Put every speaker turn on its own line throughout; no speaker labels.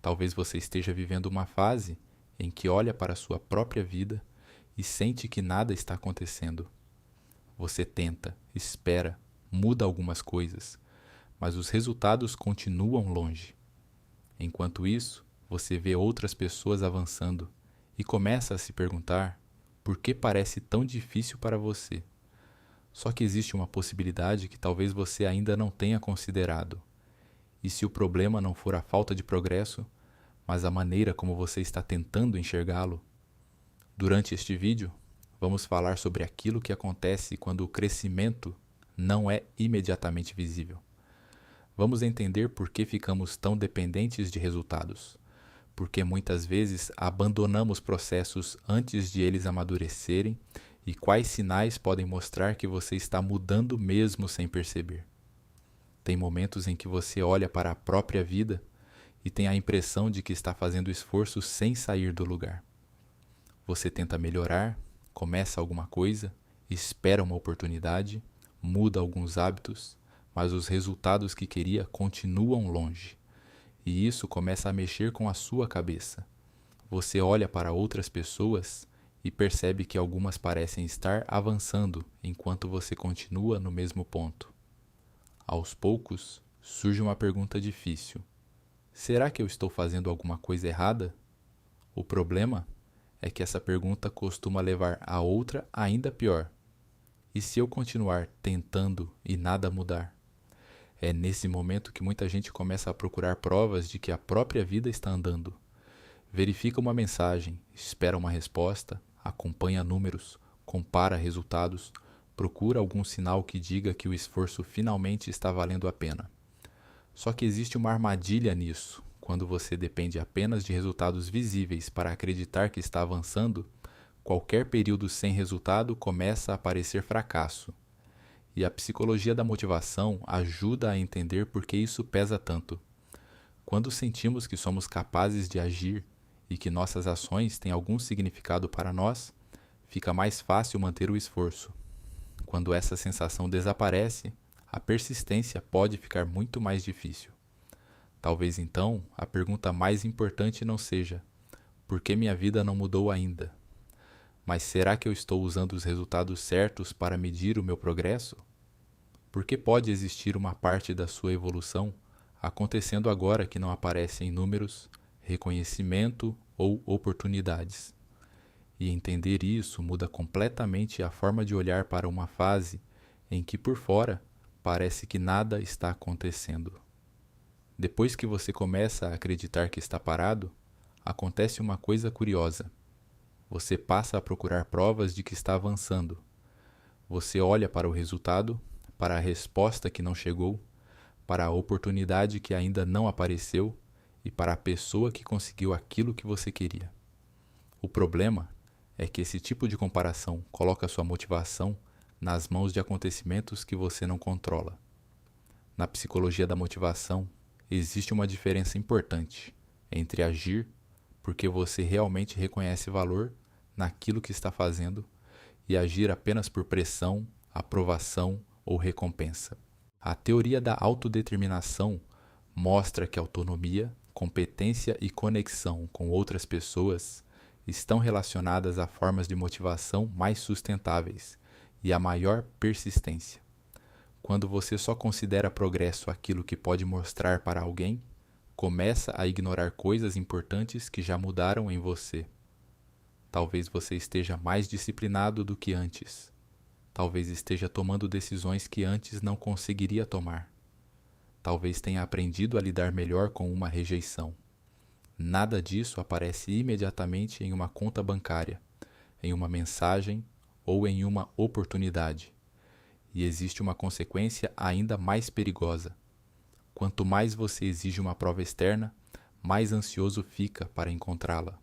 Talvez você esteja vivendo uma fase em que olha para a sua própria vida e sente que nada está acontecendo. Você tenta, espera, muda algumas coisas, mas os resultados continuam longe. Enquanto isso, você vê outras pessoas avançando e começa a se perguntar por que parece tão difícil para você. Só que existe uma possibilidade que talvez você ainda não tenha considerado. E se o problema não for a falta de progresso, mas a maneira como você está tentando enxergá-lo? Durante este vídeo, vamos falar sobre aquilo que acontece quando o crescimento não é imediatamente visível. Vamos entender por que ficamos tão dependentes de resultados, porque muitas vezes abandonamos processos antes de eles amadurecerem e quais sinais podem mostrar que você está mudando mesmo sem perceber. Tem momentos em que você olha para a própria vida e tem a impressão de que está fazendo esforço sem sair do lugar. Você tenta melhorar, começa alguma coisa, espera uma oportunidade, muda alguns hábitos, mas os resultados que queria continuam longe. E isso começa a mexer com a sua cabeça. Você olha para outras pessoas e percebe que algumas parecem estar avançando enquanto você continua no mesmo ponto. Aos poucos, surge uma pergunta difícil. Será que eu estou fazendo alguma coisa errada? O problema é que essa pergunta costuma levar a outra ainda pior. E se eu continuar tentando e nada mudar? É nesse momento que muita gente começa a procurar provas de que a própria vida está andando. Verifica uma mensagem, espera uma resposta, acompanha números, compara resultados, procura algum sinal que diga que o esforço finalmente está valendo a pena. Só que existe uma armadilha nisso. Quando você depende apenas de resultados visíveis para acreditar que está avançando, qualquer período sem resultado começa a parecer fracasso. E a psicologia da motivação ajuda a entender por que isso pesa tanto. Quando sentimos que somos capazes de agir e que nossas ações têm algum significado para nós, fica mais fácil manter o esforço. Quando essa sensação desaparece, a persistência pode ficar muito mais difícil. Talvez então a pergunta mais importante não seja: por que minha vida não mudou ainda? Mas será que eu estou usando os resultados certos para medir o meu progresso? Porque pode existir uma parte da sua evolução acontecendo agora que não aparece em números, reconhecimento ou oportunidades. E entender isso muda completamente a forma de olhar para uma fase em que por fora parece que nada está acontecendo. Depois que você começa a acreditar que está parado, acontece uma coisa curiosa. Você passa a procurar provas de que está avançando. Você olha para o resultado, para a resposta que não chegou, para a oportunidade que ainda não apareceu e para a pessoa que conseguiu aquilo que você queria. O problema é que esse tipo de comparação coloca sua motivação nas mãos de acontecimentos que você não controla. Na psicologia da motivação, existe uma diferença importante entre agir porque você realmente reconhece valor naquilo que está fazendo e agir apenas por pressão, aprovação ou recompensa. A teoria da autodeterminação mostra que autonomia, competência e conexão com outras pessoas estão relacionadas a formas de motivação mais sustentáveis e a maior persistência. Quando você só considera progresso aquilo que pode mostrar para alguém, começa a ignorar coisas importantes que já mudaram em você. Talvez você esteja mais disciplinado do que antes. Talvez esteja tomando decisões que antes não conseguiria tomar. Talvez tenha aprendido a lidar melhor com uma rejeição. Nada disso aparece imediatamente em uma conta bancária, em uma mensagem ou em uma oportunidade. E existe uma consequência ainda mais perigosa. Quanto mais você exige uma prova externa, mais ansioso fica para encontrá-la.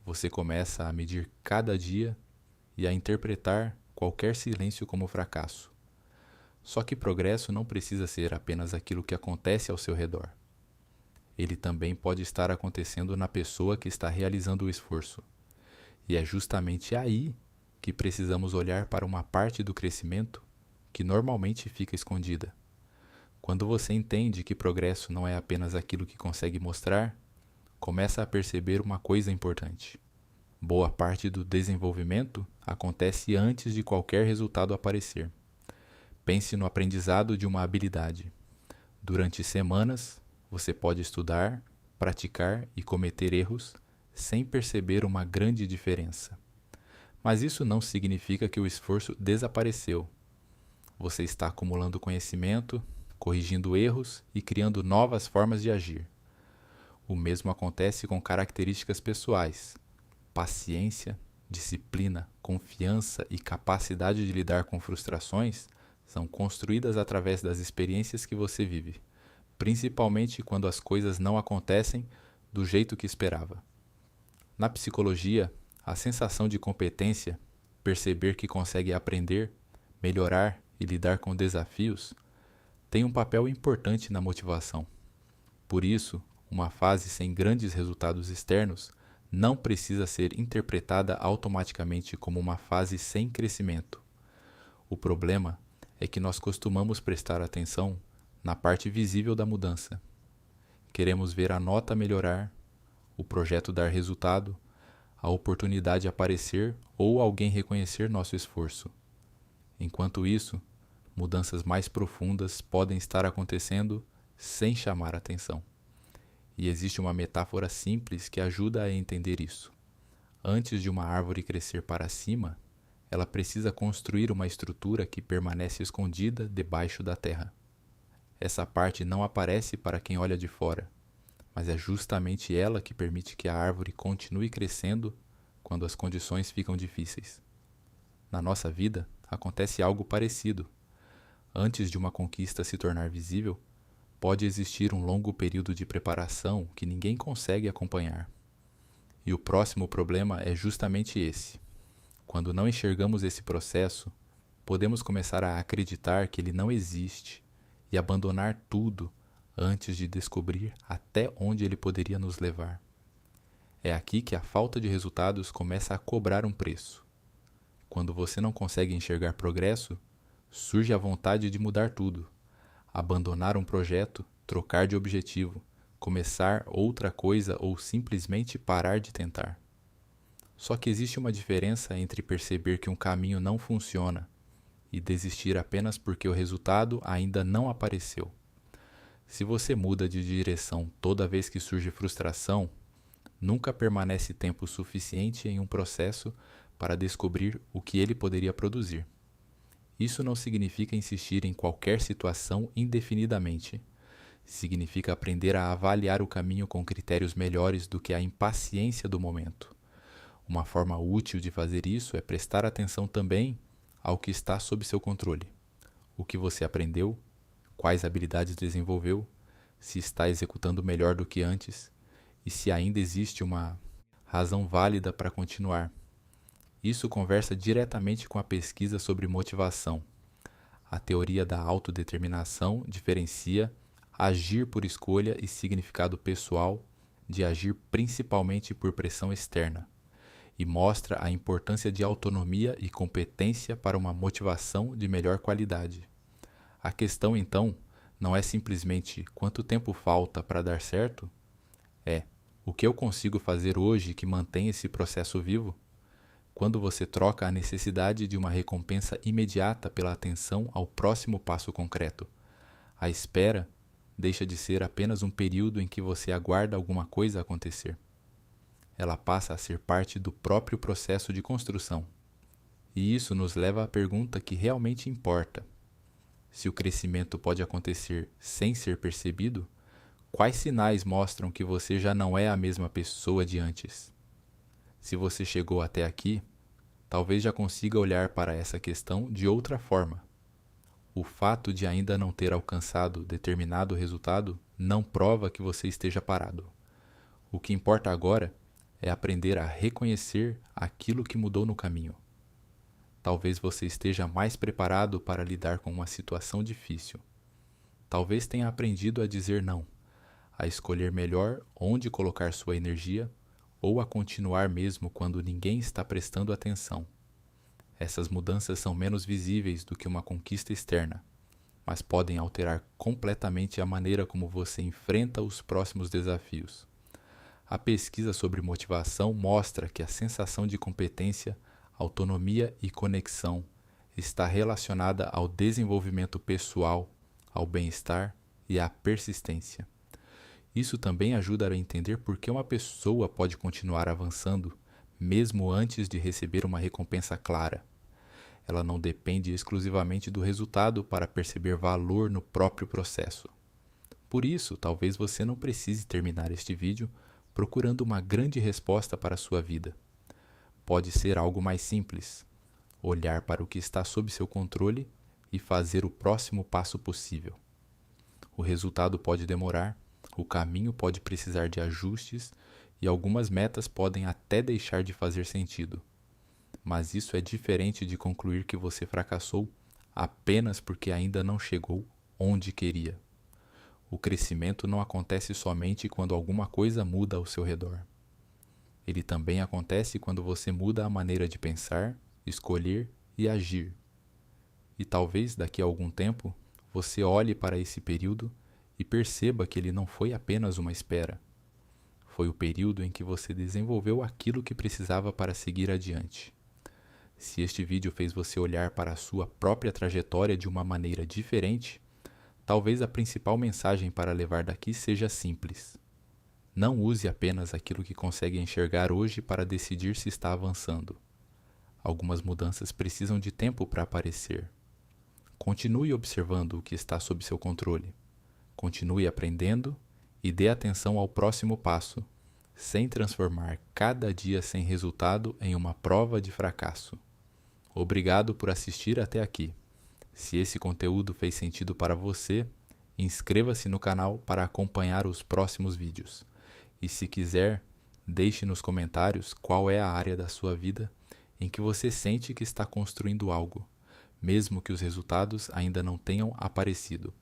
Você começa a medir cada dia e a interpretar qualquer silêncio como fracasso. Só que progresso não precisa ser apenas aquilo que acontece ao seu redor. Ele também pode estar acontecendo na pessoa que está realizando o esforço. E é justamente aí que precisamos olhar para uma parte do crescimento que normalmente fica escondida. Quando você entende que progresso não é apenas aquilo que consegue mostrar, começa a perceber uma coisa importante. Boa parte do desenvolvimento acontece antes de qualquer resultado aparecer. Pense no aprendizado de uma habilidade. Durante semanas, você pode estudar, praticar e cometer erros sem perceber uma grande diferença. Mas isso não significa que o esforço desapareceu. Você está acumulando conhecimento, corrigindo erros e criando novas formas de agir. O mesmo acontece com características pessoais. Paciência, disciplina, confiança e capacidade de lidar com frustrações são construídas através das experiências que você vive, principalmente quando as coisas não acontecem do jeito que esperava. Na psicologia, a sensação de competência, perceber que consegue aprender, melhorar e lidar com desafios, tem um papel importante na motivação. Por isso, uma fase sem grandes resultados externos não precisa ser interpretada automaticamente como uma fase sem crescimento. O problema é que nós costumamos prestar atenção na parte visível da mudança. Queremos ver a nota melhorar, o projeto dar resultado, a oportunidade aparecer ou alguém reconhecer nosso esforço. Enquanto isso, mudanças mais profundas podem estar acontecendo sem chamar atenção. E existe uma metáfora simples que ajuda a entender isso. Antes de uma árvore crescer para cima, ela precisa construir uma estrutura que permanece escondida debaixo da terra. Essa parte não aparece para quem olha de fora, mas é justamente ela que permite que a árvore continue crescendo quando as condições ficam difíceis. Na nossa vida, acontece algo parecido. Antes de uma conquista se tornar visível, pode existir um longo período de preparação que ninguém consegue acompanhar. E o próximo problema é justamente esse. Quando não enxergamos esse processo, podemos começar a acreditar que ele não existe e abandonar tudo antes de descobrir até onde ele poderia nos levar. É aqui que a falta de resultados começa a cobrar um preço. Quando você não consegue enxergar progresso, surge a vontade de mudar tudo, abandonar um projeto, trocar de objetivo, começar outra coisa ou simplesmente parar de tentar. Só que existe uma diferença entre perceber que um caminho não funciona e desistir apenas porque o resultado ainda não apareceu. Se você muda de direção toda vez que surge frustração, nunca permanece tempo suficiente em um processo para descobrir o que ele poderia produzir. Isso não significa insistir em qualquer situação indefinidamente. Significa aprender a avaliar o caminho com critérios melhores do que a impaciência do momento. Uma forma útil de fazer isso é prestar atenção também ao que está sob seu controle. O que você aprendeu, quais habilidades desenvolveu, se está executando melhor do que antes e se ainda existe uma razão válida para continuar. Isso conversa diretamente com a pesquisa sobre motivação. A teoria da autodeterminação diferencia agir por escolha e significado pessoal de agir principalmente por pressão externa, e mostra a importância de autonomia e competência para uma motivação de melhor qualidade. A questão, então, não é simplesmente quanto tempo falta para dar certo, é o que eu consigo fazer hoje que mantém esse processo vivo? Quando você troca a necessidade de uma recompensa imediata pela atenção ao próximo passo concreto, a espera deixa de ser apenas um período em que você aguarda alguma coisa acontecer. Ela passa a ser parte do próprio processo de construção. E isso nos leva à pergunta que realmente importa. Se o crescimento pode acontecer sem ser percebido, quais sinais mostram que você já não é a mesma pessoa de antes? Se você chegou até aqui, talvez já consiga olhar para essa questão de outra forma. O fato de ainda não ter alcançado determinado resultado não prova que você esteja parado. O que importa agora é aprender a reconhecer aquilo que mudou no caminho. Talvez você esteja mais preparado para lidar com uma situação difícil. Talvez tenha aprendido a dizer não, a escolher melhor onde colocar sua energia ou a continuar mesmo quando ninguém está prestando atenção. Essas mudanças são menos visíveis do que uma conquista externa, mas podem alterar completamente a maneira como você enfrenta os próximos desafios. A pesquisa sobre motivação mostra que a sensação de competência, autonomia e conexão está relacionada ao desenvolvimento pessoal, ao bem-estar e à persistência. Isso também ajuda a entender por que uma pessoa pode continuar avançando, mesmo antes de receber uma recompensa clara. Ela não depende exclusivamente do resultado para perceber valor no próprio processo. Por isso, talvez você não precise terminar este vídeo procurando uma grande resposta para a sua vida. Pode ser algo mais simples: olhar para o que está sob seu controle e fazer o próximo passo possível. O resultado pode demorar, o caminho pode precisar de ajustes e algumas metas podem até deixar de fazer sentido. Mas isso é diferente de concluir que você fracassou apenas porque ainda não chegou onde queria. O crescimento não acontece somente quando alguma coisa muda ao seu redor. Ele também acontece quando você muda a maneira de pensar, escolher e agir. E talvez daqui a algum tempo você olhe para esse período e perceba que ele não foi apenas uma espera. Foi o período em que você desenvolveu aquilo que precisava para seguir adiante. Se este vídeo fez você olhar para a sua própria trajetória de uma maneira diferente, talvez a principal mensagem para levar daqui seja simples. Não use apenas aquilo que consegue enxergar hoje para decidir se está avançando. Algumas mudanças precisam de tempo para aparecer. Continue observando o que está sob seu controle. Continue aprendendo e dê atenção ao próximo passo, sem transformar cada dia sem resultado em uma prova de fracasso. Obrigado por assistir até aqui. Se esse conteúdo fez sentido para você, inscreva-se no canal para acompanhar os próximos vídeos. E se quiser, deixe nos comentários qual é a área da sua vida em que você sente que está construindo algo, mesmo que os resultados ainda não tenham aparecido.